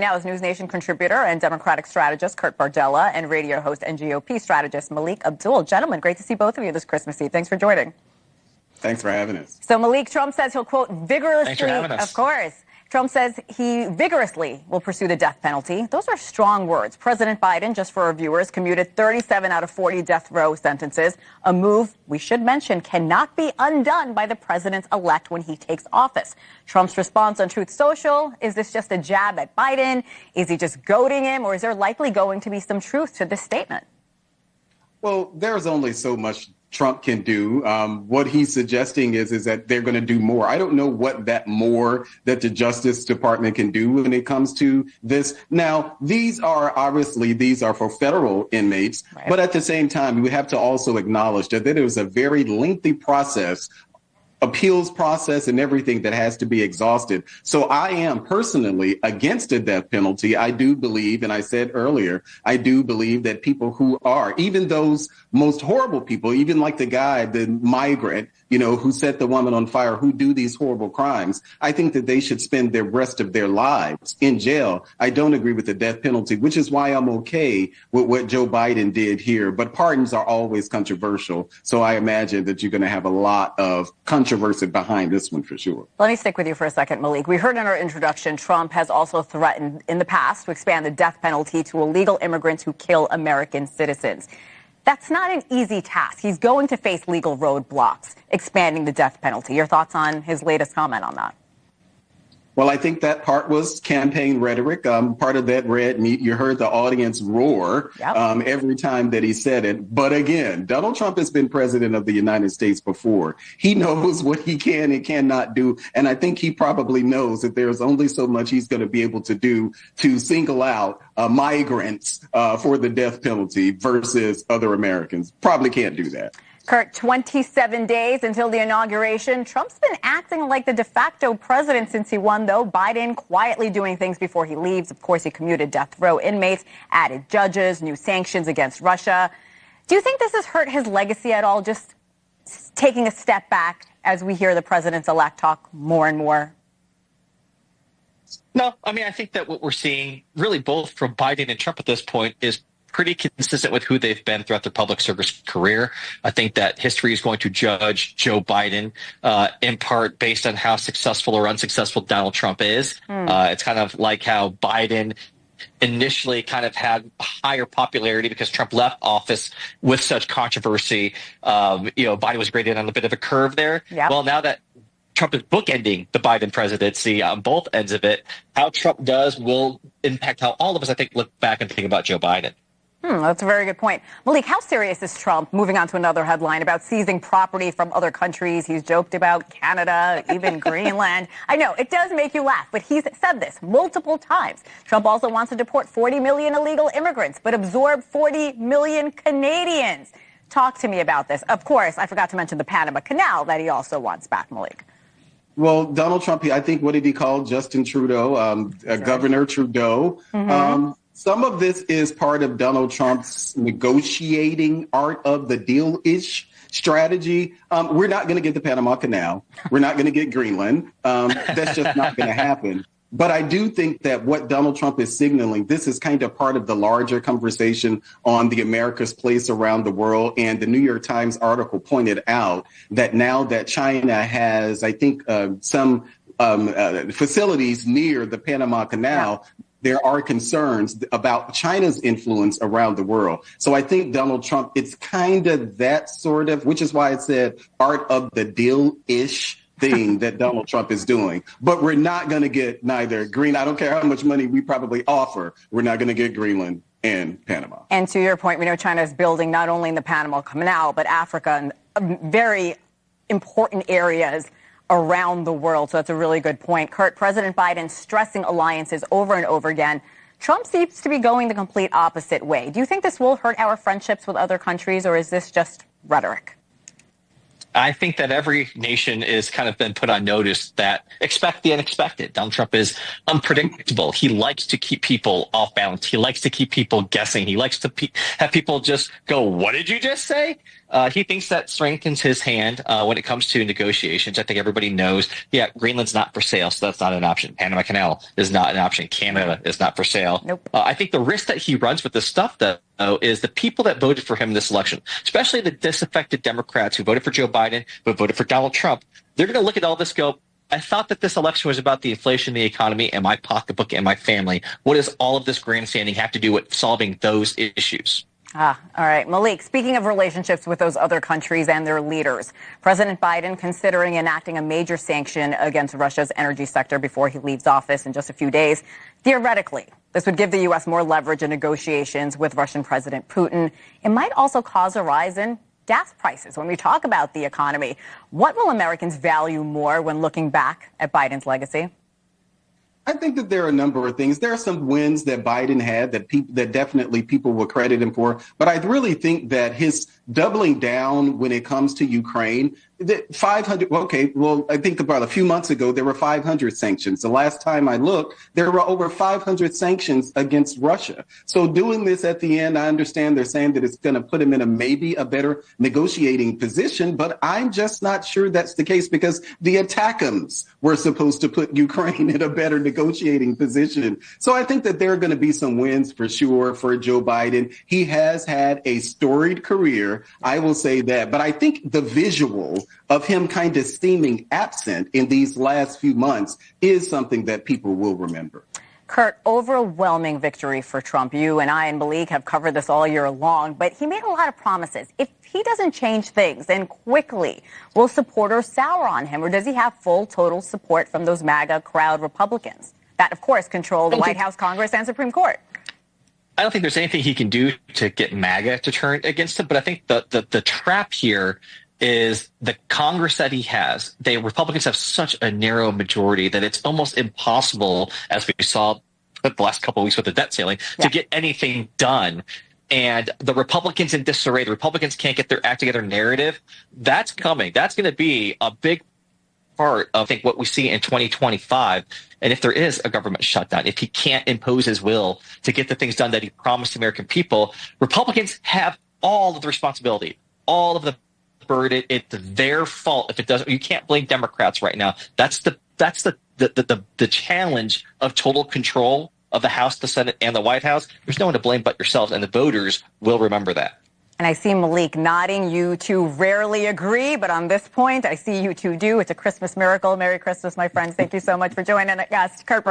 Now is NewsNation contributor and Democratic strategist Kurt Bardella and radio host and GOP strategist Malik Abdul. Gentlemen, great to see both of you this Christmas Eve. Thanks for joining. Thanks for having us. So Malik, Trump says he'll, quote, vigorously, Thanks for having us. Of course. Trump says he vigorously will pursue the death penalty. Those are strong words. President Biden, just for our viewers, commuted 37 out of 40 death row sentences, a move we should mention cannot be undone by the president-elect when he takes office. Trump's response on Truth Social, is this just a jab at Biden? Is he just goading him, or is there likely going to be some truth to this statement? Well, there's only so much Trump can do. What he's suggesting is that they're going to do more. I don't know what that more that the Justice Department can do when it comes to this. Now, these are for federal inmates, right. But at the same time, we have to also acknowledge that there is a very lengthy process, appeals process and everything that has to be exhausted. So I am personally against the death penalty. I do believe, and I said earlier, I do believe that people who are, even those most horrible people, even like the guy, the migrant, who set the woman on fire, who do these horrible crimes, I think that they should spend the rest of their lives in jail. I don't agree with the death penalty, which is why I'm okay with what Joe Biden did here. But pardons are always controversial. So I imagine that you're going to have a lot of controversy behind this one for sure. Let me stick with you for a second, Malik. We heard in our introduction, Trump has also threatened in the past to expand the death penalty to illegal immigrants who kill American citizens. That's not an easy task. He's going to face legal roadblocks, expanding the death penalty. Your thoughts on his latest comment on that? Well, I think that part was campaign rhetoric. Part of that red meat, you heard the audience roar every time that he said it. But again, Donald Trump has been president of the United States before. He knows what he can and cannot do. And I think he probably knows that there's only so much he's going to be able to do to single out migrants for the death penalty versus other Americans. Probably can't do that. Kurt, 27 days until the inauguration. Trump's been acting like the de facto president since he won, though. Biden quietly doing things before he leaves. Of course, he commuted death row inmates, added judges, new sanctions against Russia. Do you think this has hurt his legacy at all, just taking a step back as we hear the president-elect talk more and more? No, I think that what we're seeing really both from Biden and Trump at this point is pretty consistent with who they've been throughout their public service career. I think that history is going to judge Joe Biden in part based on how successful or unsuccessful Donald Trump is. It's kind of like how Biden initially kind of had higher popularity because Trump left office with such controversy. Biden was graded on a bit of a curve there. Yep. Well, now that Trump is bookending the Biden presidency on both ends of it, how Trump does will impact how all of us, I think, look back and think about Joe Biden. That's a very good point. Malik, how serious is Trump, moving on to another headline, about seizing property from other countries? He's joked about Canada, even Greenland. I know, it does make you laugh, but he's said this multiple times. Trump also wants to deport 40 million illegal immigrants, but absorb 40 million Canadians. Talk to me about this. Of course, I forgot to mention the Panama Canal that he also wants back, Malik. Well, Donald Trump, I think, what did he call Justin Trudeau, Governor Trudeau? Mm-hmm. Some of this is part of Donald Trump's negotiating art of the deal-ish strategy. We're not going to get the Panama Canal. We're not going to get Greenland. That's just not going to happen. But I do think that what Donald Trump is signaling, this is kind of part of the larger conversation on the America's place around the world. And the New York Times article pointed out that now that China has, I think, some facilities near the Panama Canal, there are concerns about China's influence around the world. So I think Donald Trump, it's kind of that sort of, which is why I said art of the deal-ish thing that Donald Trump is doing. But we're not going to get neither I don't care how much money we probably offer, we're not going to get Greenland and Panama. And to your point, we know China is building not only in the Panama Canal, but Africa and very important areas around the world. So that's a really good point. Kurt, President Biden stressing alliances over and over again. Trump seems to be going the complete opposite way. Do you think this will hurt our friendships with other countries, or is this just rhetoric? I think that every nation is kind of been put on notice that expect the unexpected. Donald Trump is unpredictable. He likes to keep people off balance. He likes to keep people guessing. He likes to have people just go, what did you just say? He thinks that strengthens his hand when it comes to negotiations. I think everybody knows, yeah, Greenland's not for sale, so that's not an option. Panama Canal is not an option. Canada is not for sale. Nope. I think the risk that he runs with this stuff, though, is the people that voted for him in this election, especially the disaffected Democrats who voted for Joe Biden, but voted for Donald Trump. They're going to look at all this, go, I thought that this election was about the inflation, the economy, and my pocketbook and my family. What does all of this grandstanding have to do with solving those issues? All right. Malik, speaking of relationships with those other countries and their leaders, President Biden considering enacting a major sanction against Russia's energy sector before he leaves office in just a few days. Theoretically, this would give the U.S. more leverage in negotiations with Russian President Putin. It might also cause a rise in gas prices. When we talk about the economy, what will Americans value more when looking back at Biden's legacy? I think that there are a number of things. There are some wins that Biden had that definitely people will credit him for. But I really think that his doubling down when it comes to Ukraine, that 500. Okay, well, I think about a few months ago, there were 500 sanctions. The last time I looked, there were over 500 sanctions against Russia. So doing this at the end, I understand they're saying that it's going to put him in maybe a better negotiating position, but I'm just not sure that's the case because the attackums were supposed to put Ukraine in a better negotiating position. So I think that there are going to be some wins for sure for Joe Biden. He has had a storied career, I will say that. But I think the visual of him kind of seeming absent in these last few months is something that people will remember. Kurt, overwhelming victory for Trump. You and I and Malik have covered this all year long, but he made a lot of promises. If he doesn't change things and quickly, will supporters sour on him, or does he have full, total support from those MAGA crowd Republicans that, of course, control the White House, Congress, and Supreme Court? I don't think there's anything he can do to get MAGA to turn against him, but I think the trap here is the Congress that he has. Republicans have such a narrow majority that it's almost impossible, as we saw the last couple of weeks with the debt ceiling, to get anything done. And the Republicans in disarray, the Republicans can't get their act together narrative. That's coming. That's going to be a big part of, I think, what we see in 2025. And if there is a government shutdown, if he can't impose his will to get the things done that he promised the American people, Republicans have all of the responsibility, all of the burden. It's their fault if it doesn't. You can't blame Democrats right now. That's the challenge of total control of the House, the Senate, and the White House. There's no one to blame but yourselves, and the voters will remember that. And I see Malik nodding. You two rarely agree, but on this point, I see you two do. It's a Christmas miracle. Merry Christmas, my friends. Thank you so much for joining us. Kurt